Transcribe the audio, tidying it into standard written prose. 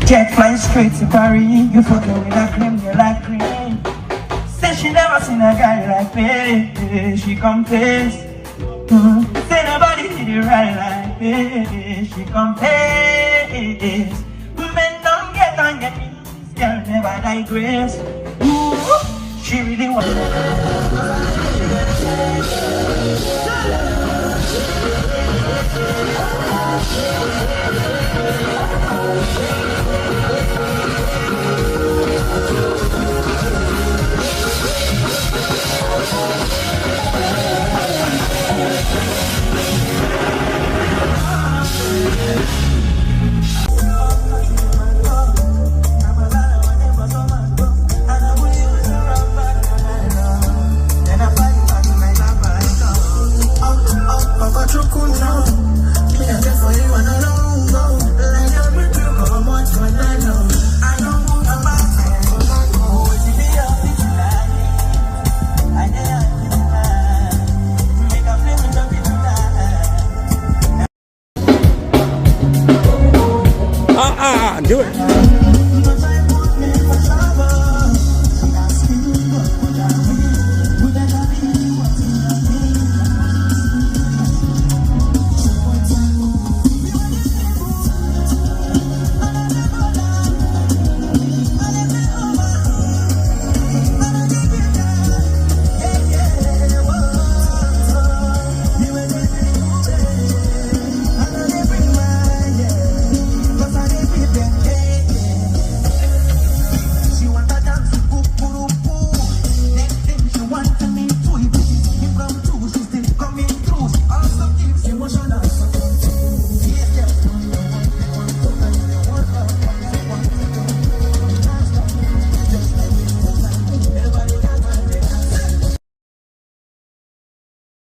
Jet flying straight to Paris. You fucking with a cream, you like cream. Say she never seen a guy like me. She confess. Say nobody did it right like me. She confess. Men don't get on your knees, girl never digress. Ooh, she really wants.